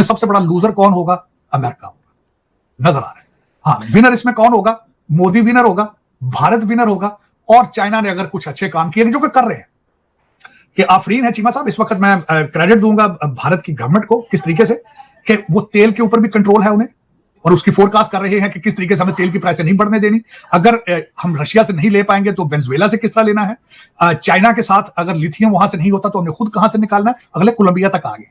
सबसे बड़ा लूजर कौन होगा? अमेरिका होगा, नजर आ रहा है। हाँ, विनर इसमें कौन होगा? मोदी विनर होगा, भारत विनर होगा, और चाइना ने अगर कुछ अच्छे काम किए जो कि कर रहे हैं, कि आफरीन है चीमा साहब, इस वक्त मैं क्रेडिट दूंगा भारत की गवर्नमेंट को किस तरीके से कि वो तेल के ऊपर भी कंट्रोल है उन्हें, और उसकी फोरकास्ट कर रहे हैं कि किस तरीके से हमें तेल की प्राइस नहीं बढ़ने देनी। अगर हम रशिया से नहीं ले पाएंगे तो वेनेजुएला से किस तरह लेना है, चाइना के साथ अगर लिथियम वहां से नहीं होता तो हमने खुद कहां से निकालना है। अगले कोलंबिया तक आ गए,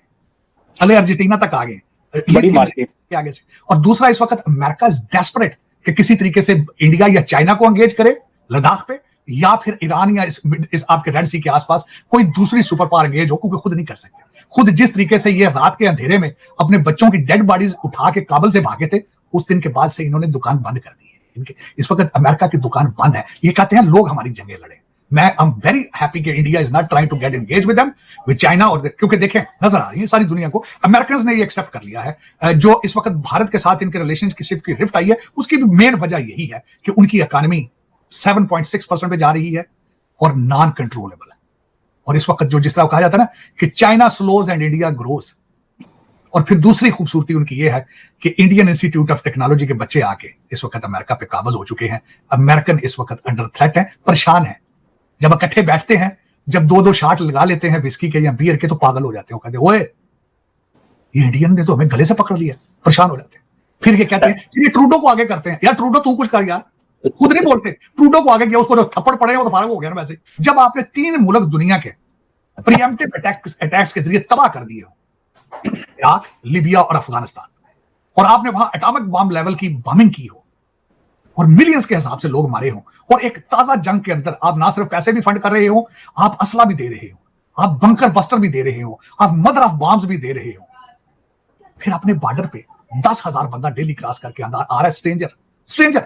अगले अर्जेंटीना तक आ गए के आगे से। और दूसरा, इस वक्त अमेरिका इज डेस्परेट कि किसी तरीके से इंडिया या चाइना को एंगेज करे लद्दाख पे, या फिर ईरान या इस आपके रेड सी के आसपास कोई दूसरी सुपर पावर एंगेज हो, क्योंकि खुद नहीं कर सकते। खुद जिस तरीके से ये रात के अंधेरे में अपने बच्चों की डेड बॉडीज उठा के काबुल से भागे थे, उस दिन के बाद से इन्होंने दुकान बंद कर दी है। इनके इस वक्त अमेरिका की दुकान बंद है। ये कहते हैं लोग हमारी जंगें लड़े। मैं आई एम वेरी हैप्पी कि India is not trying to get engage with them, with China, और क्योंकि देखें नजर आ रही है सारी दुनिया को, अमेरिकन ने ये एक्सेप्ट कर लिया है। जो इस वक्त भारत के साथ इनके रिलेशनशिप की रिफ्ट आई है, उसकी भी मेन वजह यही है कि उनकी इकोनॉमी 7.6% पे जा रही है और नॉन कंट्रोलेबल है। और इस वक्त जो जिस तरह कहा जाता है ना कि China slows and India grows, और फिर दूसरी खूबसूरती उनकी ये है कि इंडियन इंस्टीट्यूट ऑफ टेक्नोलॉजी के बच्चे आके इस वक्त अमेरिका पे काबज हो चुके हैं। अमेरिकन इस वक्त अंडर थ्रेट है, परेशान है। जब इकट्ठे बैठते हैं, जब दो शाट लगा लेते हैं विस्की के या बियर के, तो पागल हो जाते हैं। कहते ओए ये इंडियन ने तो हमें गले से पकड़ लिया, परेशान हो जाते हैं। फिर ये कहते हैं, फिर ये ट्रूडो को आगे करते हैं, यार ट्रूडो तू कुछ कर यार, खुद नहीं बोलते। ट्रूडो को आगे किया, उसको जो थप्पड़ पड़े वो तो फारग हो गया ना। वैसे जब आपने 3 मुल्क दुनिया के प्रीएम्प्टिव अटैक्स के जरिए तबाह कर दिए हो, इराक, लीबिया और अफगानिस्तान, और आपने वहां एटॉमिक बम लेवल की बमिंग की हो और मिलियंस के हिसाब से लोग मारे हो, और एक ताजा जंग के अंदर आप ना सिर्फ पैसे भी फंड कर रहे हो, आप असला भी दे रहे हो, आप बंकर बस्टर भी दे रहे हो, आप मदर ऑफ बॉम्ब्स भी दे रहे हो, फिर अपने बॉर्डर पे 10,000 बंदा डेली क्रॉस करके आ रहा है, स्ट्रेंजर,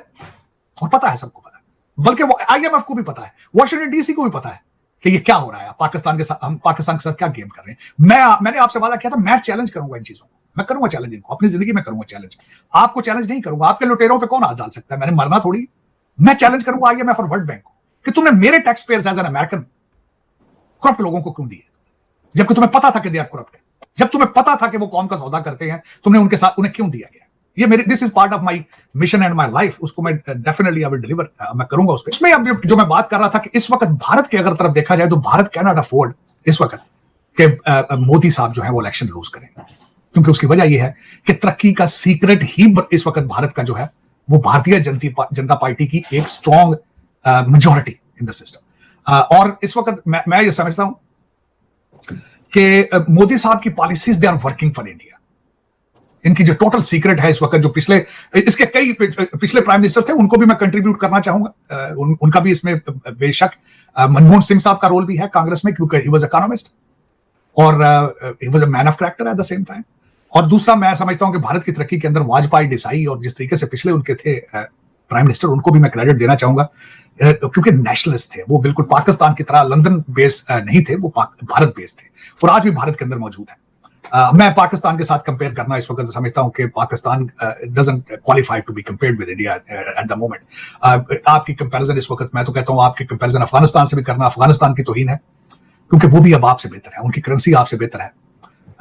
और पता है, सबको पता है, बल्कि वो IMF को भी पता है, वॉशिंगटन DC को भी पता है कि ये क्या हो रहा है, पाकिस्तान के साथ, हम पाकिस्तान के साथ क्या गेम कर रहे हैं। मैंने आपसे वादा किया था, मैं चैलेंज करूंगा इन चीजों को, मैं करूंगा चैलेंज इनको, अपनी जिंदगी में करूंगा चैलेंज। आपको चैलेंज नहीं करूंगा, आपके लुटेरों पे कौन हाथ डाल सकता है, मैंने मरना थोड़ी। मैं चैलेंज करूंगा IMF और वर्ल्ड बैंक को कि तुमने मेरे taxpayers as an American corrupt लोगों को क्यों दिए, जबकि तुम्हें पता था कि दे आर करप्ट है। जब तुम्हें पता था कि वो कौन का सौदा करते हैं, तुमने उनके साथ उन्हें क्यों दिया गया? ये मेरे, this is part of my mission and my life, उसको मैं डेफिनेटली आई विल डिलीवर, मैं करूंगा उस पे। इसमें अब जो मैं बात कर रहा था कि इस वक्त भारत के अगर तरफ देखा जाए तो भारत कैन नॉट अफोर्ड इस वक्त कि मोदी साहब जो है वो इलेक्शन लूज करें, क्योंकि उसकी वजह यह है कि तरक्की का सीक्रेट ही इस वक्त भारत का जो है वो भारतीय जनता पार्टी की एक strong majority in the system. और इस वक्त मैं ये समझता हूं कि मोदी साहब की policies they are working for India. इनकी जो टोटल सीक्रेट है इस वक्त, जो इसके कई पिछले प्राइम मिनिस्टर थे, उनको भी मैं कंट्रीब्यूट करना चाहूंगा। उनका भी इसमें बेशक मनमोहन सिंह साहब का रोल भी है कांग्रेस में, क्योंकि ही वाज इकोनॉमिस्ट और he was a man of character at the same time. और दूसरा, मैं समझता हूं कि भारत की तरक्की के अंदर वाजपेयी, देसाई और जिस तरीके से पिछले उनके थे प्राइम मिनिस्टर, उनको भी मैं क्रेडिट देना चाहूंगा, क्योंकि नेशनलिस्ट थे वो, बिल्कुल पाकिस्तान की तरह लंदन बेस नहीं थे, वो भारत बेस थे, और आज भी भारत के अंदर मौजूद है। मैं पाकिस्तान के साथ कंपेयर करना इस वक्त समझता हूं कि Pakistan doesn't qualify to be compared with India at the moment. आपकी कंपैरिजन इस वक्त, मैं तो कहता हूं आपकी कंपैरिजन अफगानिस्तान से भी करना अफगानिस्तान की तौहीन है, क्योंकि वो भी अब आपसे बेहतर है, उनकी करेंसी आपसे बेहतर है,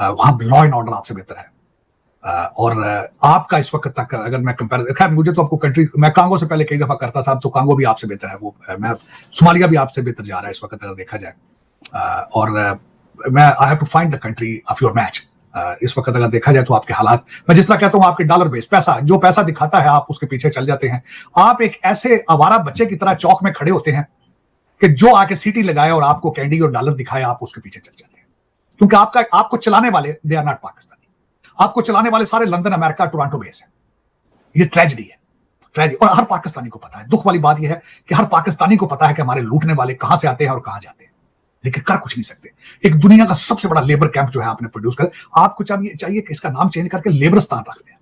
वहां लॉ एंड ऑर्डर आपसे बेहतर है। और आपका इस वक्त तक अगर मैं कंपेयर, खैर मुझे तो आपको कंट्री, मैं कांगो से पहले कई दफा करता था, तो कांगो भी आपसे बेहतर है, वो मैं सोमालिया भी आपसे बेहतर जा रहा है इस वक्त अगर देखा जाए। और मैं I have to find the country of your match. इस वक्त अगर देखा जाए तो आपके हालात, मैं जिस तरह कहता हूं, आपके डॉलर बेस पैसा, जो पैसा दिखाता है आप उसके पीछे चल जाते हैं। आप एक ऐसे आवारा बच्चे की तरह चौक में खड़े होते हैं कि जो आके सीटी लगाए और आपको कैंडी और डॉलर दिखाए, आप उसके पीछे चल जाते हैं, क्योंकि आपको चलाने वाले दे आर नॉट पाकिस्तानी। आपको चलाने वाले सारे लंदन, अमेरिका, टोरंटो बेस है। ये ट्रेजेडी है, ट्रेजेडी। और हर पाकिस्तानी को पता है। दुख वाली बात यह है कि हर पाकिस्तानी को पता है कि हमारे लूटने वाले कहां से आते हैं और कहां जाते हैं, लेकिन कर कुछ नहीं सकते। एक दुनिया का सबसे बड़ा लेबर कैंप जो है आपने प्रोड्यूस कर, आपको चाहिए कि इसका नाम चेंज करके लेबरस्तान रख दें।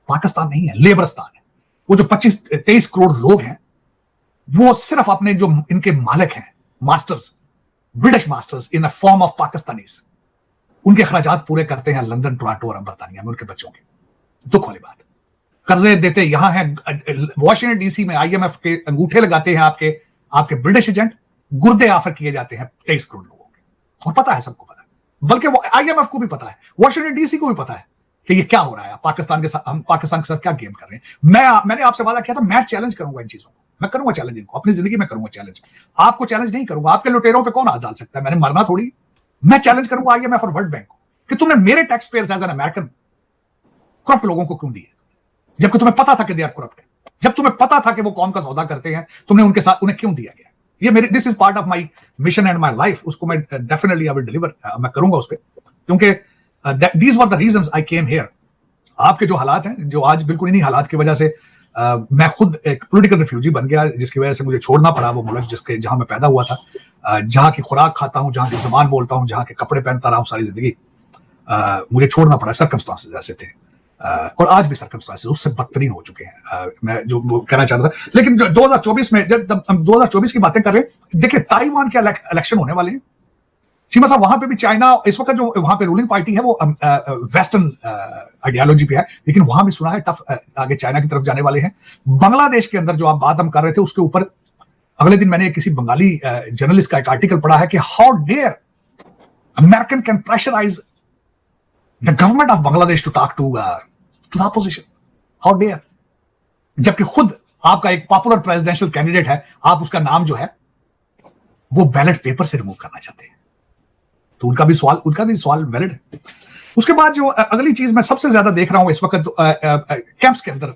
पाकिस्तान नहीं है, लेबरस्तान है। वो जो 25-23 करोड़ लोग हैं, वो सिर्फ अपने जो इनके मालिक हैं, masters, British masters in a form of Pakistanis, उनके खर्चात पूरे करते हैं लंदन, टोरंटो और बर्तानिया में उनके बच्चों के। दुख वाली बात, कर्जे देते यहां हैं वॉशिंगटन DC में, IMF के अंगूठे लगाते हैं आपके ब्रिटिश एजेंट, गुर्दे ऑफर किए जाते हैं 23 करोड़ लोगों के। और पता है, सबको पता है, बल्कि वो IMF को भी पता है, वॉशिंगटन DC को भी पता है कि ये क्या हो रहा है, पाकिस्तान के साथ, हम पाकिस्तान के साथ क्या गेम कर रहे हैं। मैंने आपसे वादा किया था, मैं चैलेंज करूंगा इन चीजों को, मैं करूंगा चैलेंज इनको, अपनी जिंदगी में करूंगा चैलेंज। आपको चैलेंज नहीं करूंगा, आपके लुटेरों पे कौन हाथ डाल सकता है, मैंने मरना थोड़ी। मैं चैलेंज करूंगा IMF और वर्ल्ड बैंक को कि तुमने मेरे taxpayers as an American corrupt लोगों को क्यों दिए, जबकि तुम्हें पता था कि दे आर करप्ट है, जब तुम्हें पता था कि वो कौम का सौदा करते हैं, तुमने उनके साथ उन्हें क्यों दिया गया। ये मेरे, this is part of my mission and my life, उसको मैं डेफिनेटली आई विल डिलीवर, मैं करूंगा उस पर, क्योंकि these were the reasons I came here. आपके जो हालात हैं, जो आज बिल्कुल इन्हीं हालात की वजह से मैं खुद एक पॉलिटिकल रिफ्यूजी बन गया, जिसकी वजह से मुझे छोड़ना पड़ा वो मुल्क जिसके जहां मैं पैदा हुआ था, जहां की खुराक खाता हूं, जहां की जबान बोलता हूं, जहां के कपड़े पहनता रहा हूं सारी जिंदगी, मुझे छोड़ना पड़ा, सर्कमस्टांसेस ऐसे थे, और आज भी सर्कमस्टांसेस उससे बदतरीन हो चुके हैं। मैं जो कहना चाहता था, लेकिन 2024 में जब हम 2024 की बातें कर रहे हैं, देखिए ताइवान के इलेक्शन होने वाले हैं, चीमा साहब, वहां पे भी चाइना इस वक्त जो वहां पे रूलिंग पार्टी है वो वेस्टर्न आइडियोलॉजी पे है, लेकिन वहां भी सुना है टफ आगे चाइना की तरफ जाने वाले हैं। बांग्लादेश के अंदर जो आप बात हम कर रहे थे, उसके ऊपर अगले दिन मैंने किसी बंगाली जर्नलिस्ट का एक आर्टिकल पढ़ा है कि how dare American can pressurise the government of Bangladesh to talk to the opposition, how dare, जबकि खुद आपका एक पॉपुलर प्रेसिडेंशियल कैंडिडेट है, आप उसका नाम जो है वो बैलेट पेपर से रिमूव करना चाहते हैं। तो उनका भी सवाल वैलिड है। उसके बाद जो अगली चीज मैं सबसे ज्यादा देख रहा हूं इस वक्त, कैंप्स के अंदर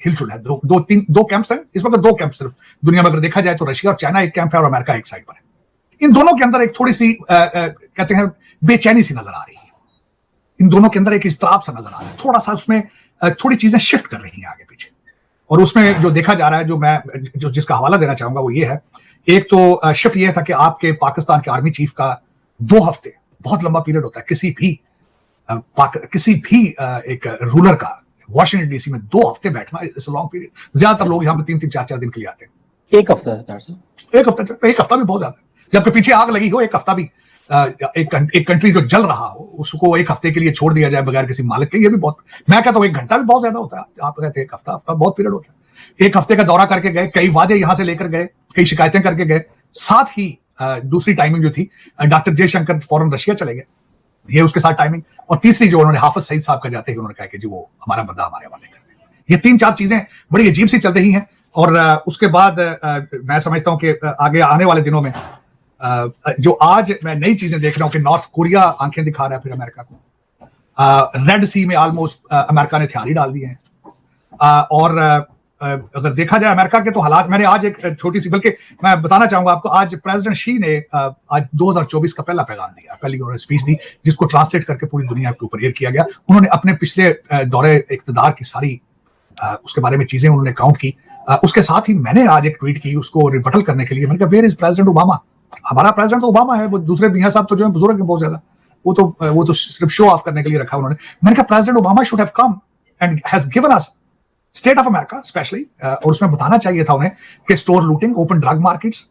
हिलचुल है। दो कैंप्स हैं इस वक्त, दो कैंप सिर्फ दुनिया में अगर देखा जाए तो, रशिया और चाइना एक कैंप है और अमेरिका एक साइड पर है। इन दोनों के अंदर एक थोड़ी सी कहते हैं बेचैनी सी नजर आ रही है, इन दोनों के अंदर एक इस्तिराब सा नजर आ रहा है, थोड़ा सा उसमें थोड़ी चीजें शिफ्ट कर रही हैं आगे पीछे। और उसमें जो देखा जा रहा है, जो मैं जिसका हवाला देना चाहूंगा वो ये है, एक तो शिफ्ट ये था कि आपके पाकिस्तान के आर्मी चीफ का 2 हफ्ते बहुत लंबा पीरियड होता है, किसी भी एक रूलर का वॉशिंगटन डीसी में 2 हफ्ते बैठना इज अ लॉन्ग पीरियड। ज्यादातर लोग यहाँ पे 3-3, 4-4 दिन के लिए आते हैं। एक हफ्ता एक हफ्ता भी बहुत ज्यादा है, जबकि पीछे आग लगी हो, एक हफ्ता भी एक कंट्री जो जल रहा हो उसको एक हफ्ते के लिए छोड़ दिया जाए बगैर किसी मालिक के, ये भी बहुत, मैं कहता हूँ 1 घंटा भी बहुत ज्यादा होता है। आप कहते हैं एक हफ्ता बहुत पीरियड होता है। 1 हफ्ते का दौरा करके गए, कई वादे यहां से लेकर गए, कई शिकायतें करके गए, साथ ही दूसरी टाइमिंग जो थी, डॉक्टर जयशंकर फौरन रशिया चले गए, ये उसके साथ टाइमिंग। और तीसरी जो उन्होंने हाफिज सईद साहब का जाते ही उन्होंने कहा कि जी वो हमारा बंदा हमारे हवाले कर दे। ये 3-4 चीजें बड़ी अजीब सी चल रही हैं। और उसके बाद मैं समझता हूं कि आगे आने वाले दिनों में जो आज मैं नई चीजें देख रहा हूं कि नॉर्थ कोरिया आंखें दिखा रहा है फिर अमेरिका को, रेड सी में ऑलमोस्ट अमेरिका ने हथियार डाल दिए हैं। और अगर देखा जाए अमेरिका के तो हालात, मैंने आज एक छोटी सी, बल्कि मैं बताना चाहूंगा आपको, आज प्रेसिडेंट शी ने आज 2024 का पहला पैगाम दिया, पहली उन्होंने स्पीच दी, जिसको ट्रांसलेट करके पूरी दुनिया के ऊपर एयर किया गया। उन्होंने अपने पिछले दौरे इक़्तिदार की सारी उसके बारे में चीजें उन्होंने काउंट की। उसके साथ ही मैंने आज एक ट्वीट की उसको रिबटल करने के लिए, मैंने कहा वेयर इज प्रेसिडेंट ओबामा। हमारा प्रेसिडेंट तो ओबामा है, वो दूसरे मियां साहब तो जो है बुजुर्ग हैं बहुत ज्यादा, वो तो सिर्फ शो ऑफ करने के लिए रखा उन्होंने। मैंने कहा president Obama should have come and has given us state of America specially, और उसमें बताना चाहिए था उन्हें कि store looting, open drug markets,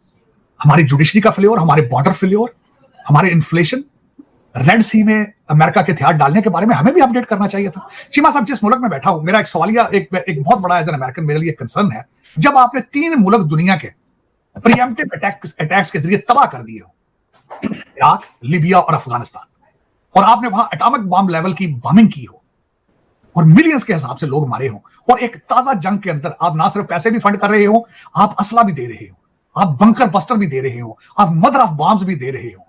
हमारी जुडिशरी का फेल्योर, हमारे बॉर्डर फेल्योर, हमारे इन्फ्लेशन, रेड सी में अमेरिका के हथियार डालने के बारे में हमें भी अपडेट करना चाहिए था। चीमा साहब, जिस मुल्क में बैठा हूं, मेरा एक सवालिया एक बहुत बड़ा एज एन अमेरिकन मेरे लिए कंसर्न है, जब आपने 3 मुल्क दुनिया के प्रीएम्प्टिव अटैक्स के जरिए तबाह कर दिए हो, इराक, लीबिया और अफगानिस्तान, और आपने वहां एटॉमिक बॉम्ब लेवल की बमिंग की हो और मिलियंस के हिसाब से लोग मारे हो, और एक ताजा जंग के अंदर आप ना सिर्फ पैसे भी फंड कर रहे हो, आप असला भी दे रहे हो, आप बंकर बस्टर भी दे रहे हो, आप मदर ऑफ बॉम्ब्स भी दे रहे हो,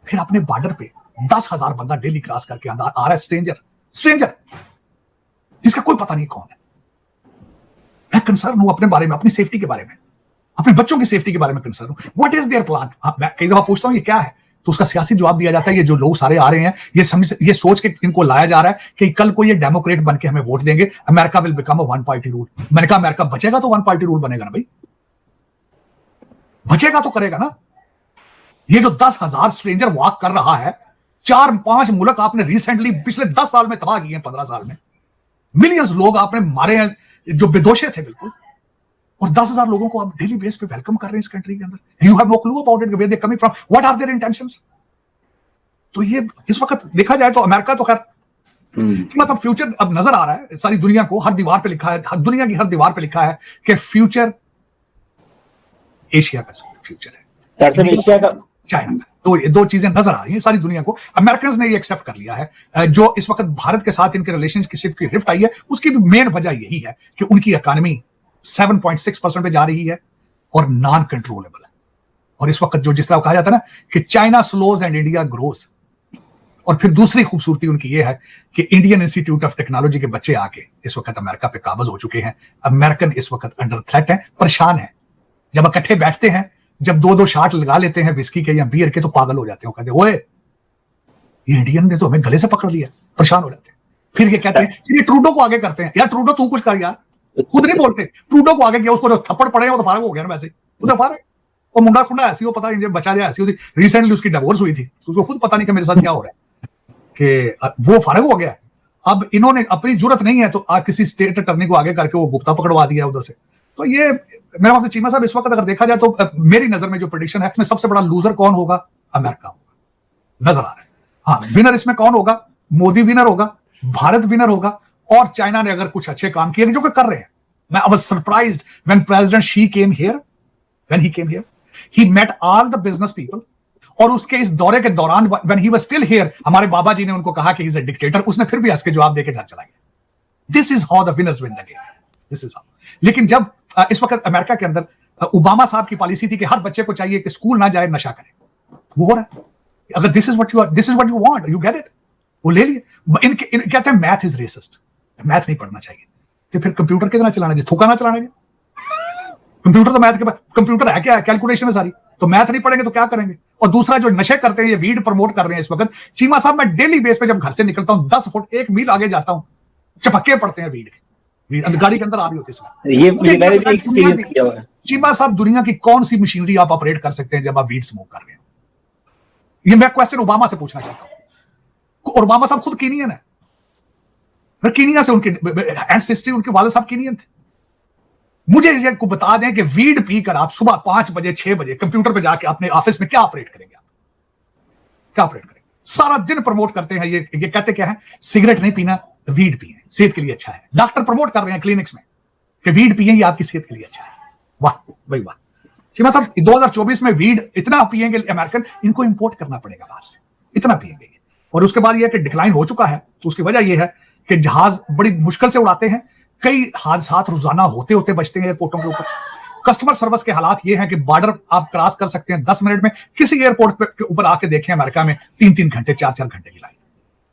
फिर अपने बॉर्डर पे 10,000 बंदा डेली क्रॉस करके अंदर आ रहा है, स्ट्रेंजर जिसका कोई पता नहीं कौन है। मैं कंसर्न हूं अपने बारे में, अपनी सेफ्टी के बारे में, अपने बच्चों की सेफ्टी के बारे में कंसर्न हूं। What is their plan? मैं कई दफा पूछता हूं ये क्या है, तो उसका सियासी जवाब दिया जाता है ये जो लोग सारे आ रहे हैं, ये सोच के इनको लाया जा रहा है कि कल को ये डेमोक्रेट बन के हमें वोट देंगे, America will become a 1 party rule. मैंने कहा अमेरिका बचेगा तो 1 पार्टी रूल बनेगा ना भाई, बचेगा तो करेगा ना। ये जो 10,000 स्ट्रेंजर वॉक कर रहा है, 4-5 मुल्क आपने रिसेंटली पिछले 10 साल में तबाह किए हैं, 15 साल में मिलियंस लोग आपने मारे हैं जो बेदोषे थे बिल्कुल, और 10,000 लोगों को आप डेली बेस पे वेलकम कर रहे हैं इस कंट्री के अंदर। You have no clue about it, where they coming from, what are their intentions. तो ये इस वक्त देखा जाए तो अमेरिका तो खैर मतलब फ्यूचर अब नजर आ रहा है सारी दुनिया को, हर दीवार पे लिखा है, दुनिया की हर दीवार पे लिखा है कि फ्यूचर एशिया का फ्यूचर है। एशिया का चाइना का। तो ये दो चीजें नजर आ रही हैं सारी दुनिया को। अमेरिकन ने ये एक्सेप्ट कर लिया है। जो इस वक्त भारत के साथ इनके रिलेशनशिप की रिफ्ट आई है, उसकी भी मेन वजह यही है कि उनकी इकॉनमी 7.6% पे जा रही है और नॉन कंट्रोलेबल है। और इस वक्त जो जिस तरह कहा जाता है ना कि China slows and India grows. और फिर दूसरी खूबसूरती उनकी ये है कि इंडियन इंस्टीट्यूट ऑफ टेक्नोलॉजी के बच्चे आके इस वक्त अमेरिका पे काबज हो चुके हैं। अमेरिकन इस वक्त अंडर थ्रेट है, परेशान है। जब इकट्ठे बैठते हैं, जब दो शाट लगा लेते हैं विस्की के या बियर के, तो पागल हो जाते हैं। कहते ओए ये इंडियन ने तो हमें गले से पकड़ लिया, परेशान हो जाते हैं। फिर ये कहते हैं, फिर ये ट्रूडो को आगे करते हैं। यार ट्रूडो तू कुछ कर यार, खुद नहीं बोलते। ट्रूडो को आगे किया, उसको जो थप्पड़ पड़े वो तो फारग हो गया ना वैसे, वो तो फारग। वो मुंडा खुंडा ऐसी हो, पता नहीं बचा जाए ऐसी होती। रिसेंटली उसकी डिवोर्स हुई थी, उसको खुद पता नहीं कि मेरे साथ क्या हो रहा है, कि वो फारग हो गया। अब इन्होंने अपनी जरूरत नहीं है तो किसी स्टेट अटर्नी को आगे करके वो गुप्ता पकड़वा दिया उधर से। तो ये मेरे पास चीमा साहब, इस वक्त अगर देखा जाए तो मेरी नजर में जो प्रेडिक्शन है, इसमें सबसे बड़ा लूजर कौन होगा? अमेरिका होगा, नजर आ रहा है। हाँ, विनर इसमें कौन होगा? मोदी विनर होगा, भारत विनर होगा, और चाइना ने अगर कुछ अच्छे काम किए जो कि कर रहे हैं। मैं I was surprised when President Xi came here, when he came here, he met all the business people. और उसके इस दौरे के दौरान when he was still here, हमारे बाबा जी ने उनको कहा कि ही इज अ डिक्टेटर, उसने फिर भी हंस के जवाब देके घर चला गया। This is how the winners win the game, this is how. लेकिन जब इस वक्त अमेरिका के अंदर ओबामा साहब की पॉलिसी थी कि हर बच्चे को चाहिए कि स्कूल ना जाए, नशा करे, वो हो रहा है। अगर this is what you want, you get it, वो ले लिए। कहते हैं मैथ इज रेसिस्ट, मैथ नहीं पढ़ना चाहिए, तो फिर कंप्यूटर कितना चलाना चाहिए? थूका ना चलाना चाहिए। कंप्यूटर तो मैथ के कंप्यूटर है क्या है? कैलकुलेशन है सारी। तो मैथ नहीं पढ़ेंगे तो क्या करेंगे? और दूसरा जो नशे करते हैं, ये वीड प्रमोट कर रहे हैं इस वक्त। चीमा साहब, मैं डेली बेस पे जब घर से निकलता हूं 10 फुट 1 मील आगे जाता हूं, चपक्के पड़ते हैं वीड के। गाड़ी के अंदर आ रही होती है। ये मैंने भी एक्सपीरियंस किया हुआ है। चीमा साहब, दुनिया की कौन सी मशीनरी आप ऑपरेट कर सकते हैं जब आप वीड स्मोक कर रहे हैं? ये मैं क्वेश्चन ओबामा से पूछना चाहता हूं। और ओबामा साहब खुद कीनियन है, कीनिया से उनके एंसेस्ट्री, उनके वाले साहब कीनियन थे। मुझे ये को बता दें कि वीड पीकर आप सुबह 5 बजे 6 बजे कंप्यूटर पे जाके अपने ऑफिस में क्या ऑपरेट करेंगे? आप क्या ऑपरेट करेंगे? सारा दिन प्रमोट करते हैं ये कहते क्या है, सिगरेट नहीं पीना, वीड पिए, सेहत के लिए अच्छा है। डॉक्टर प्रमोट कर रहे हैं क्लिनिक्स में कि वीड पिए, ये आपकी सेहत के लिए अच्छा है। वाह भाई वाह। चीमा साहब, 2024 में वीड इतना पिएंगे अमेरिकन, इनको इंपोर्ट करना पड़ेगा बाहर से, इतना पिएंगे। और उसके बाद यह कि डिक्लाइन हो चुका है, तो उसकी वजह यह है कि जहाज बड़ी मुश्किल से उड़ाते हैं, कई हादसात रोजाना होते होते बचते हैं एयरपोर्टों के ऊपर। कस्टमर सर्विस के हालात ये हैं कि बॉर्डर आप क्रॉस कर सकते हैं 10 मिनट में, किसी एयरपोर्ट के ऊपर आके देखें अमेरिका में 3-3 घंटे 4-4 घंटे की लाइन,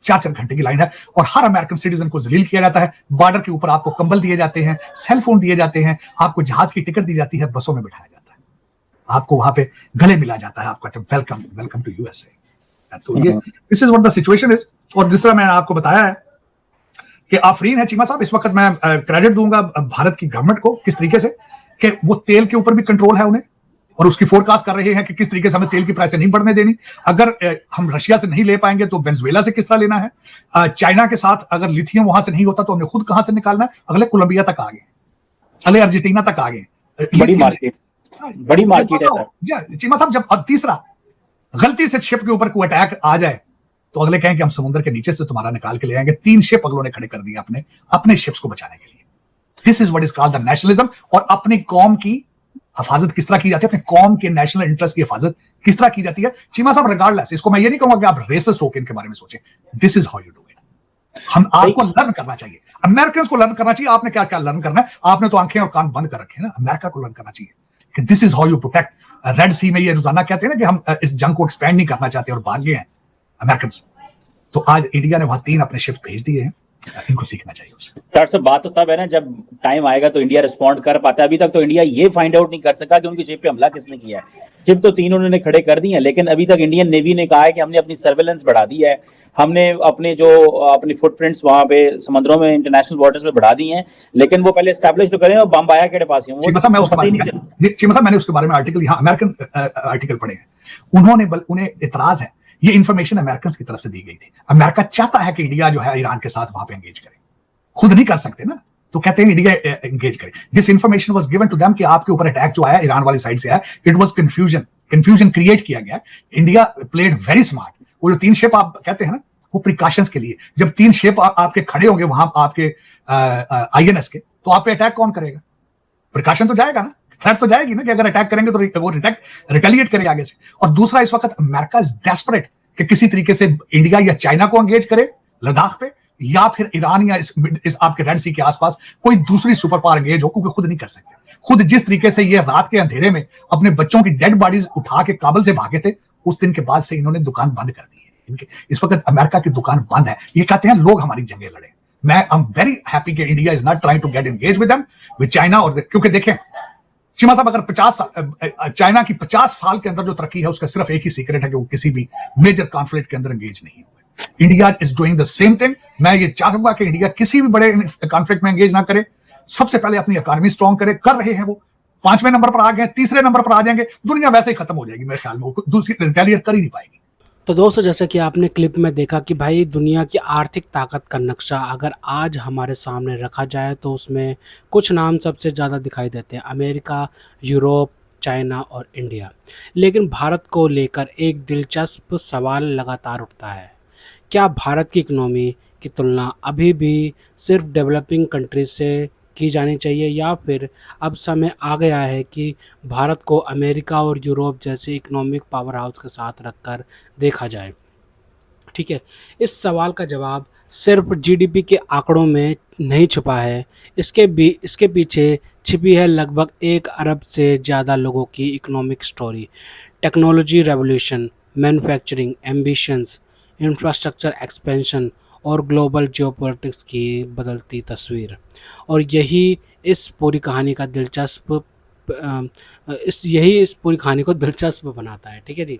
4-4 घंटे की लाइन है। और हर अमेरिकन सिटीजन को जलील किया जाता है। बॉर्डर के ऊपर आपको कंबल दिए जाते हैं, सेल फोन दिए जाते हैं, आपको जहाज की टिकट दी जाती है, बसों में बिठाया जाता है, आपको वहां पे गले मिला जाता है, आपको कहते हैं वेलकम वेलकम टू यूएसए। तो ये this is what the situation is. और दूसरा मैंने आपको बताया है कि आफरीन है चीमा साहब, इस वक्त मैं क्रेडिट दूंगा भारत की गवर्नमेंट को किस तरीके से कि वो तेल के ऊपर भी कंट्रोल है उन्हें, और उसकी फोरकास्ट कर रहे हैं कि किस तरीके से हमें तेल की प्राइस नहीं बढ़ने देनी। अगर हम रशिया से नहीं ले पाएंगे तो वेनेजुएला से किस तरह लेना है। चाइना के साथ अगर लिथियम वहां से नहीं होता तो हमने खुद कहां से निकालना है। अगले कोलंबिया तक आ गए, अगले अर्जेंटीना तक आ गए। बड़ी मार्केट है चीमा साहब। जब तीसरा गलती से शिप के ऊपर कोई अटैक आ जाए तो अगले कहें कि हम समुद्र के नीचे से तुम्हारा निकाल के ले आएंगे। 3 शिप अगलों ने खड़े कर दिए अपने शिप्स को बचाने के लिए। This is what is called the nationalism. और अपनी कौम की हिफाजत किस तरह की जाती है, अपने कौम के नेशनल इंटरेस्ट की हिफाजत किस तरह की जाती है। चीमा साहब, रिगार्डलेस, इसको मैं ये नहीं कहूंगा कि आप रेसिस्ट होकर इनके बारे में सोचें। This is how you do it. हम आपको लर्न करना चाहिए, अमेरिकन को लर्न करना चाहिए। आपने क्या क्या लर्न करना है? आपने तो आंखें और कान बंद कर रखे हैं ना। अमेरिका को लर्न करना चाहिए कि this is how you protect. Red Sea में ये रोजाना कहते हैं ना कि हम इस जंग को एक्सपेंड नहीं करना चाहते और भाग गए हैं अमेरिकन। तो आज इंडिया ने वहां 3 अपने शिप भेज दिए हैं, इनको सीखना चाहिए उससे। डॉक्टर साहब, बात तो तब है ना जब टाइम आएगा तो इंडिया रिस्पॉन्ड कर पाता है। अभी तक तो इंडिया ये फाइंड आउट नहीं कर सका कि उनकी शिप पे हमला किसने किया है। शिप तो 3 उन्होंने खड़े कर दी है, लेकिन अभी तक इंडियन नेवी ने कहा है कि हमने अपनी सर्वेलेंस बढ़ा दी है, हमने अपनी फुटप्रिंट्स वहां पे समुद्रों में, इंटरनेशनल वाटर्स में बढ़ा दी हैं, लेकिन वो पहले एस्टैब्लिश तो करें और बम आया के पास ही। मैंने उसके बारे में आर्टिकल, यहाँ अमेरिकन आर्टिकल पढ़े हैं, उन्हें इतराज है। ये इंफॉर्मेशन अमेरिकन की तरफ से दी गई थी। अमेरिका चाहता है कि इंडिया जो है ईरान के साथ वहां पे एंगेज करे, खुद नहीं कर सकते ना, तो कहते हैं इंडिया एंगेज करे। This information was given to them कि आपके ऊपर अटैक जो आया ईरान वाली साइड से आया, इट वाज कंफ्यूजन क्रिएट किया गया। India played very smart. वो जो 3 शिप आप कहते हैं ना, वो प्रिकॉशंस के लिए, जब 3 शिप आपके खड़े होंगे वहां आपके आईएनएस के, तो आप पे अटैक कौन करेगा? प्रिकॉशन तो जाएगा ना, थ्रेट तो जाएगी ना कि अगर अटैक करेंगे तो वो रिटेलिएट करेंगे आगे से। और दूसरा, इस वक्त अमेरिका इज डेस्परेट कि किसी तरीके से इंडिया या चाइना को एंगेज करे लद्दाख पे, या फिर ईरान या इस आपके रेड सी के आसपास कोई दूसरी सुपर पावर एंगेज हो, क्योंकि खुद नहीं कर सकते। खुद जिस तरीके से ये रात के अंधेरे में अपने बच्चों की डेड बॉडीज उठा के काबुल से भागे थे, उस दिन के बाद से इन्होंने दुकान बंद कर दी है। इनके इस वक्त अमेरिका की दुकान बंद है। ये कहते हैं लोग हमारी जंगें लड़े। मैं आई एम वेरी हैप्पी कि India is not trying to get engage with them, with China. और क्योंकि देखें चिमा साहब, अगर 50 साल चाइना की 50 साल के अंदर जो तरक्की है, उसका सिर्फ एक ही सीक्रेट है कि वो किसी भी मेजर कॉन्फ्लिक्ट के अंदर एंगेज नहीं हुए। India is doing the same thing. मैं ये चाहूंगा कि इंडिया किसी भी बड़े कॉन्फ्लिक्ट में एंगेज ना करे, सबसे पहले अपनी इकोनॉमी स्ट्रांग करे। कर रहे हैं वो, 5वें नंबर पर आ गए, 3रे नंबर पर आ जाएंगे, दुनिया वैसे ही खत्म हो जाएगी मेरे ख्याल में, दूसरी रिटेलिएट कर ही नहीं पाएगी। तो दोस्तों, जैसे कि आपने क्लिप में देखा कि भाई दुनिया की आर्थिक ताकत का नक्शा अगर आज हमारे सामने रखा जाए तो उसमें कुछ नाम सबसे ज़्यादा दिखाई देते हैं: अमेरिका, यूरोप, चाइना और इंडिया। लेकिन भारत को लेकर एक दिलचस्प सवाल लगातार उठता है: क्या भारत की इकनॉमी की तुलना अभी भी सिर्फ डेवलपिंग कंट्रीज से की जानी चाहिए, या फिर अब समय आ गया है कि भारत को अमेरिका और यूरोप जैसे इकोनॉमिक पावर हाउस के साथ रखकर देखा जाए? ठीक है, इस सवाल का जवाब सिर्फ जीडीपी के आंकड़ों में नहीं छुपा है। इसके पीछे छिपी है लगभग 1 अरब से ज़्यादा लोगों की economic story, technology revolution, manufacturing ambitions, infrastructure expansion और ग्लोबल जियोपॉलिटिक्स की बदलती तस्वीर। और इस पूरी कहानी का दिलचस्प यही इस पूरी कहानी को दिलचस्प बनाता है। ठीक है जी।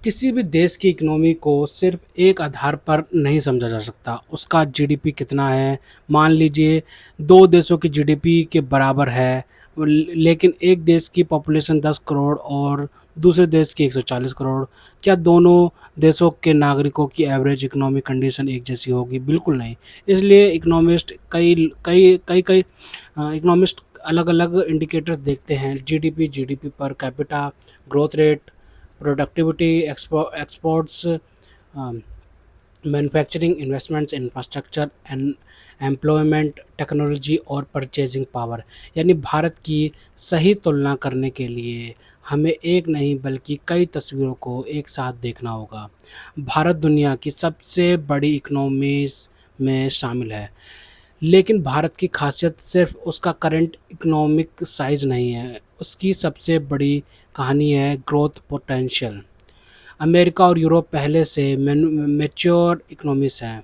किसी भी देश की इकनॉमी को सिर्फ एक आधार पर नहीं समझा जा सकता। उसका जीडीपी कितना है, मान लीजिए 2 देशों की जीडीपी के बराबर है, लेकिन एक देश की पॉपुलेशन 10 करोड़ और दूसरे देश की 140 करोड़। क्या दोनों देशों के नागरिकों की एवरेज इकोनॉमिक कंडीशन एक जैसी होगी? बिल्कुल नहीं। इसलिए इकोनॉमिस्ट अलग अलग इंडिकेटर्स देखते हैं: GDP per capita, growth rate, productivity, exports, manufacturing, investments, infrastructure and employment, technology और परचेजिंग पावर। यानी भारत की सही तुलना करने के लिए हमें एक नहीं बल्कि कई तस्वीरों को एक साथ देखना होगा। भारत दुनिया की सबसे बड़ी इकोनॉमीज़ में शामिल है, लेकिन भारत की खासियत सिर्फ उसका करंट इकोनॉमिक साइज़ नहीं है, उसकी सबसे बड़ी कहानी है ग्रोथ पोटेंशियल। अमेरिका और यूरोप पहले से मैच्योर इकोनॉमीज हैं।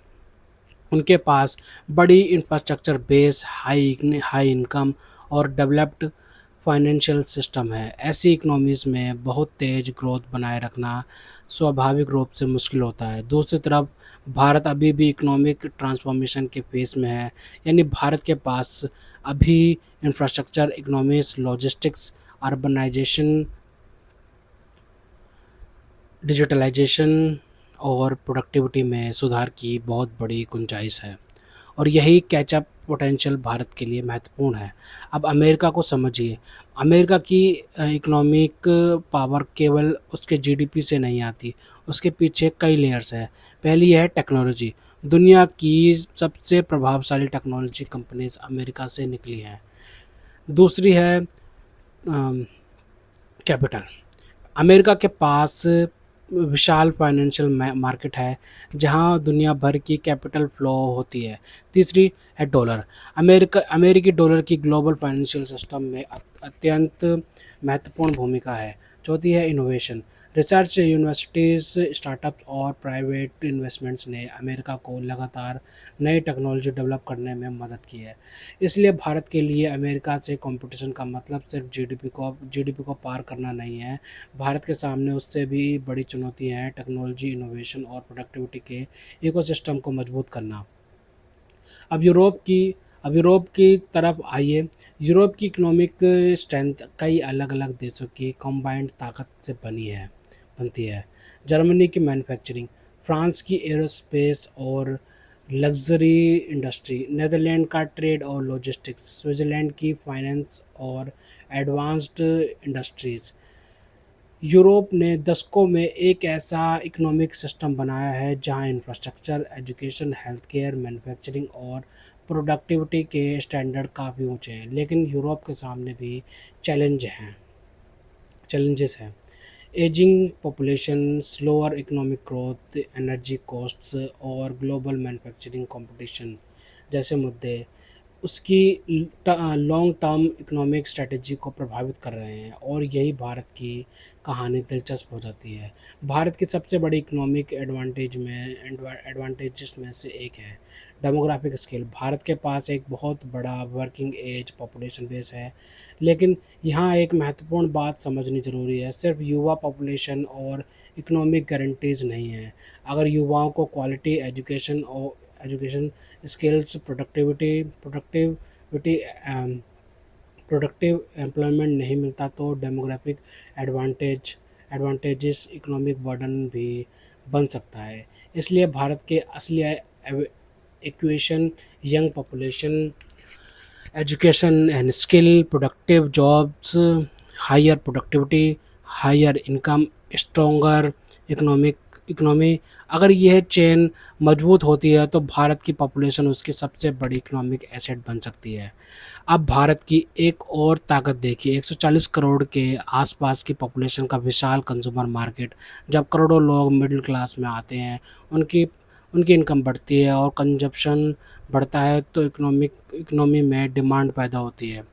उनके पास बड़ी इंफ्रास्ट्रक्चर बेस, हाई इनकम और डेवलप्ड फाइनेंशियल सिस्टम है। ऐसी इकोनॉमीज़ में बहुत तेज़ ग्रोथ बनाए रखना स्वाभाविक रूप से मुश्किल होता है। दूसरी तरफ भारत अभी भी इकोनॉमिक ट्रांसफॉर्मेशन के फेस में है। यानी भारत के पास अभी infrastructure, economics, logistics, urbanisation, digitalisation और प्रोडक्टिविटी में सुधार की बहुत बड़ी गुंजाइश है, और यही कैचअप पोटेंशियल भारत के लिए महत्वपूर्ण है। अब अमेरिका को समझिए। अमेरिका की इकोनॉमिक पावर केवल उसके जीडीपी से नहीं आती, उसके पीछे कई लेयर्स हैं। पहली है टेक्नोलॉजी। दुनिया की सबसे प्रभावशाली टेक्नोलॉजी कंपनीज अमेरिका से निकली हैं। दूसरी है कैपिटल। अमेरिका के पास विशाल फाइनेंशियल मार्केट है जहां दुनिया भर की कैपिटल फ्लो होती है। तीसरी है डॉलर। अमेरिकी डॉलर की ग्लोबल फाइनेंशियल सिस्टम में अत्यंत महत्वपूर्ण भूमिका है। चौथी है इनोवेशन। रिसर्च, यूनिवर्सिटीज़, स्टार्टअप्स और प्राइवेट इन्वेस्टमेंट्स ने अमेरिका को लगातार नई टेक्नोलॉजी डेवलप करने में मदद की है। इसलिए भारत के लिए अमेरिका से कंपटीशन का मतलब सिर्फ जीडीपी को पार करना नहीं है। भारत के सामने उससे भी बड़ी चुनौती है टेक्नोलॉजी, इनोवेशन और प्रोडक्टिविटी के इकोसिस्टम को मजबूत करना। अब यूरोप की तरफ आइए। यूरोप की इकोनॉमिक स्ट्रेंथ कई अलग अलग देशों की कंबाइंड ताकत से बनती है। जर्मनी की मैन्युफैक्चरिंग, फ्रांस की एरोस्पेस और लग्जरी इंडस्ट्री, नीदरलैंड का ट्रेड और लॉजिस्टिक्स, स्विट्ज़रलैंड की फाइनेंस और एडवांस्ड इंडस्ट्रीज़, यूरोप ने दशकों में एक ऐसा इकोनॉमिक सिस्टम बनाया है जहां infrastructure, education, health care, manufacturing और प्रोडक्टिविटी के स्टैंडर्ड काफ़ी ऊंचे हैं। लेकिन यूरोप के सामने भी चैलेंजेस हैं। Ageing population, slower economic growth, energy costs और ग्लोबल मैन्युफैक्चरिंग कंपटीशन जैसे मुद्दे उसकी लॉन्ग टर्म इकोनॉमिक स्ट्रेटजी को प्रभावित कर रहे हैं, और यही भारत की कहानी दिलचस्प हो जाती है। भारत की सबसे बड़ी इकोनॉमिक एडवांटेजेस में से एक है डेमोग्राफिक स्केल। भारत के पास एक बहुत बड़ा वर्किंग एज पॉपुलेशन बेस है, लेकिन यहाँ एक महत्वपूर्ण बात समझनी ज़रूरी है, सिर्फ युवा पॉपुलेशन और इकोनॉमिक गारंटीज नहीं है। अगर युवाओं को quality education skills, productive employment नहीं मिलता तो डेमोग्राफिक एडवांटेजेस इकोनॉमिक बर्डन भी बन सकता है। इसलिए भारत के असली equation young population, education and skill, productive jobs, higher productivity, higher income, stronger economy. अगर यह चेन मजबूत होती है तो भारत की पॉपुलेशन उसकी सबसे बड़ी इकोनॉमिक एसेट बन सकती है। अब भारत की एक और ताकत देखिए, 140 करोड़ के आसपास की पॉपुलेशन का विशाल कंज्यूमर मार्केट। जब करोड़ों लोग मिडिल क्लास में आते हैं, उनकी उनकी इनकम बढ़ती है और कंजप्शन बढ़ता है, तो इकोनॉमी में डिमांड पैदा होती है।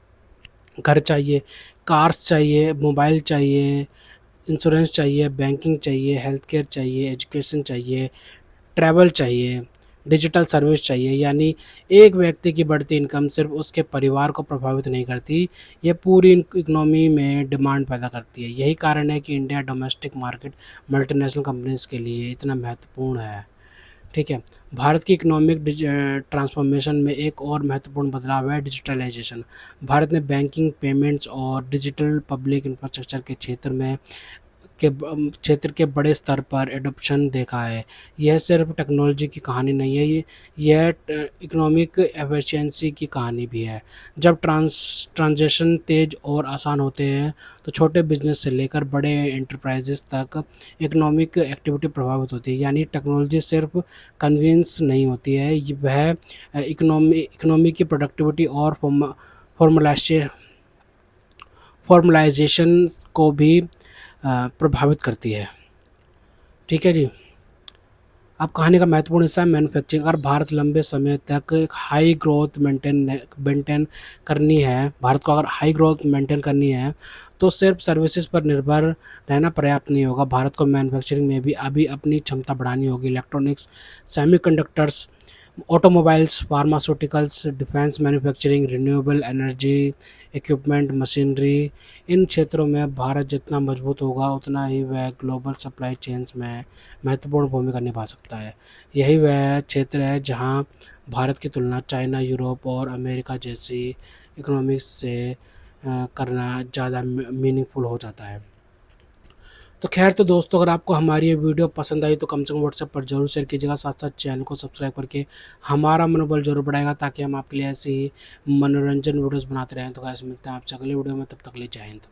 घर चाहिए, कार्स चाहिए, मोबाइल चाहिए, इंश्योरेंस चाहिए, बैंकिंग चाहिए, हेल्थ केयर चाहिए, एजुकेशन चाहिए, ट्रैवल चाहिए, डिजिटल सर्विस चाहिए। यानी एक व्यक्ति की बढ़ती इनकम सिर्फ उसके परिवार को प्रभावित नहीं करती, ये पूरी इकोनॉमी में डिमांड पैदा करती है। यही कारण है कि India domestic market multinational companies के लिए इतना महत्वपूर्ण है। ठीक है। भारत की इकोनॉमिक ट्रांसफॉर्मेशन में एक और महत्वपूर्ण बदलाव है डिजिटलाइजेशन। भारत ने बैंकिंग, पेमेंट्स और डिजिटल पब्लिक इंफ्रास्ट्रक्चर क्षेत्र के बड़े स्तर पर एडॉप्शन देखा है। यह सिर्फ टेक्नोलॉजी की कहानी नहीं है, यह इकोनॉमिक एफिशिएंसी की कहानी भी है। जब ट्रांजेक्शन तेज़ और आसान होते हैं तो छोटे बिजनेस से लेकर बड़े एंटरप्राइजेस तक इकोनॉमिक एक्टिविटी प्रभावित होती है। यानी टेक्नोलॉजी सिर्फ कन्वीनियंस नहीं होती है, वह इकोनॉमी की प्रोडक्टिविटी और फॉर्मलाइजेशन को भी प्रभावित करती है। ठीक है जी। अब कहानी का महत्वपूर्ण हिस्सा है मैन्युफैक्चरिंग। अगर भारत लंबे समय तक एक हाई ग्रोथ मेंटेन करनी है, भारत को अगर हाई ग्रोथ मेंटेन करनी है तो सिर्फ सर्विसेज पर निर्भर रहना पर्याप्त नहीं होगा। भारत को मैन्युफैक्चरिंग में भी अभी अपनी क्षमता बढ़ानी होगी। Electronics, semiconductors, automobiles, pharmaceuticals, defence manufacturing, renewable energy, equipment, machinery, इन क्षेत्रों में भारत जितना मजबूत होगा उतना ही वह ग्लोबल सप्लाई चेन्स में महत्वपूर्ण भूमिका निभा सकता है। यही वह क्षेत्र है जहां भारत की तुलना चाइना, यूरोप और अमेरिका जैसी इकोनॉमिक्स से करना ज़्यादा मीनिंगफुल हो जाता है। तो खैर, तो दोस्तों, अगर आपको हमारी ये वीडियो पसंद आई तो कम से कम व्हाट्सएप पर जरूर शेयर कीजिएगा। साथ साथ चैनल को सब्सक्राइब करके हमारा मनोबल जरूर बढ़ाएगा, ताकि हम आपके लिए ऐसी ही मनोरंजन वीडियोस बनाते रहें। तो गाइस, मिलते हैं आपसे अगले वीडियो में, तब तक के लिए जय हिंद।